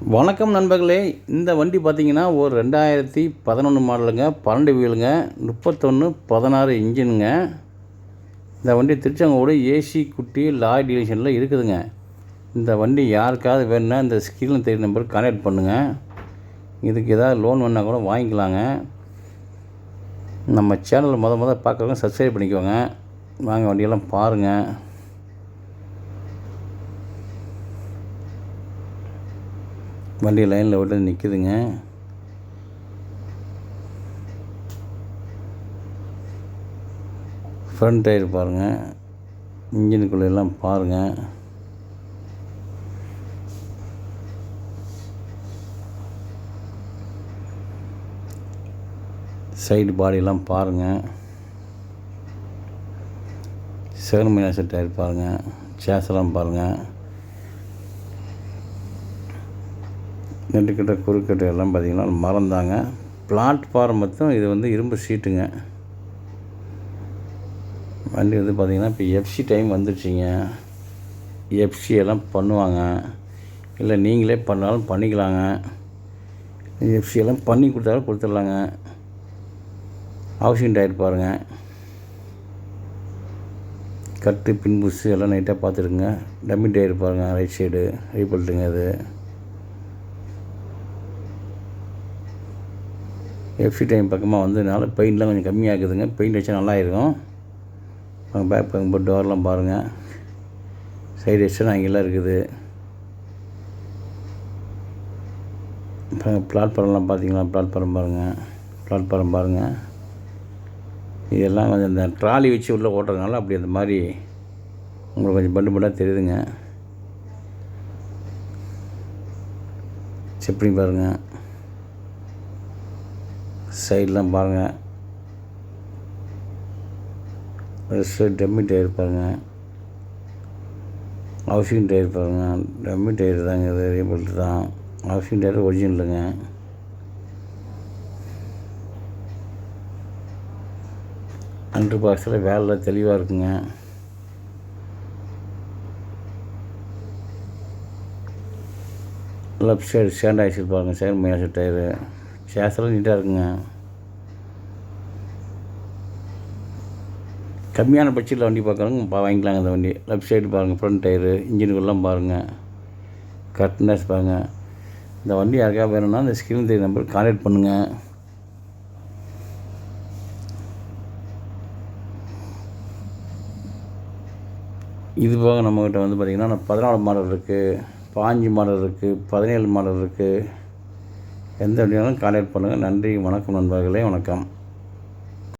வணக்கம் நண்பர்களே. இந்த வண்டி பார்த்தீங்கன்னா ஒரு 2011 மாடலுங்க. 12 வீலுங்க. 3116 இன்ஜினுங்க. இந்த வண்டி திருச்செங்கோடு ஏசி குட்டி லாரி டீலர்ஷிப்பில் இருக்குதுங்க. இந்த வண்டி யாருக்காவது வேணும்னா இந்த ஸ்க்ரீனில் தெரியுற நம்பருக்கு கான்டாக்ட் பண்ணுங்கள். இதுக்கு ஏதாவது லோன் வேணால் கூட வாங்கிக்கலாங்க. நம்ம சேனலை முத பார்க்குறவங்க சப்ஸ்கிரைப் பண்ணிக்கோங்க. வாங்க வண்டியெல்லாம் பாருங்கள். வண்டி லைனில் விட்டு நிற்குதுங்க. ஃப்ரண்ட் டயர் பாருங்கள். இன்ஜினுக்குள்ளே எல்லாம் பாருங்கள். சைடு பாடியெல்லாம் பாருங்கள். 7 டயர் பாருங்கள். சேஸெல்லாம் பாருங்கள். நெட்டுக்கிட்ட குறுக்கிட்ட எல்லாம் பார்த்திங்கன்னா மரம் பிளாட்ஃபார்ம் மட்டும் இது இரும்பு சீட்டுங்க. வண்டி பார்த்திங்கன்னா இப்போ எஃப்சி டைம் வந்துடுச்சிங்க. எஃப்சி எல்லாம் பண்ணுவாங்க. இல்லை நீங்களே பண்ணாலும் பண்ணிக்கலாங்க. எஃப்சி எல்லாம் பண்ணி கொடுத்தாலும் கொடுத்துடலாங்க. ஹவுசிங் டயர் பாருங்கள். கட்டு பின்புஸ் எல்லாம் நைட்டாக பார்த்துடுங்க. டம்மி டயர் பாருங்கள். ரைட் சைடு ரீபல்ட்டுங்க. அது எஃப்சி டைம் பக்கமாக வந்ததுனால பெயிண்ட்லாம் கொஞ்சம் கம்மியாகுதுங்க. பெயிண்ட் வச்சா நல்லா இருக்கும். பேக் பக்கம் டோர்லாம் பாருங்கள். சைடு எக்ஸ்டன் அங்கெல்லாம் இருக்குது. இப்போ பிளாட்ஃபார்ம்லாம் பார்த்தீங்களா? பிளாட்ஃபார்ம் பாருங்கள். இதெல்லாம் கொஞ்சம் இந்த ட்ராலி வச்சு உள்ளே ஓட்டுறதுனால அப்படி அந்த மாதிரி உங்களுக்கு கொஞ்சம் பண்டாக தெரியுதுங்க. செக் பண்ணி பாருங்கள். சைடெலாம் பாருங்கள். டம்மி டயர் பாருங்கள். ஹவுசிங் டயர் பாருங்கள். டம்மி டயர் தாங்க. இது ரீபல்ட் தான். Housing tyre ஒரிஜினலுங்க. அண்டர் பாக்ஸில் வேலை தெளிவாக இருக்குங்க. லெஃப்ட் சைடு ஸ்டாண்ட் ஆக்சில் பாருங்கள். 7 டயரு. சேஸெல்லாம் நீட்டாக இருக்குங்க. கம்மியான பட்ஜெட்டில் வண்டி பார்க்குறவங்க வாங்கிக்கலாங்க. இந்த வண்டி லெஃப்ட் சைடு பாருங்கள். ஃப்ரண்ட் டயரு இன்ஜினுக்குள்ளெல்லாம் பாருங்கள். கட்னஸ் பாருங்கள். இந்த வண்டி யாருக்காக வேணும்னா இந்த ஸ்க்ரீன் தெரியுற நம்பருக்கு கான்டாக்ட் பண்ணுங்கள். இது போக நம்மக்கிட்ட பார்த்திங்கன்னா 14 மாடல் இருக்குது, 15 மாடல் இருக்குது, 17 மாடல் இருக்குது. எந்த வண்டியாலும் கான்டாக்ட் பண்ணுங்கள். நன்றி, வணக்கம் நண்பர்களே. வணக்கம்.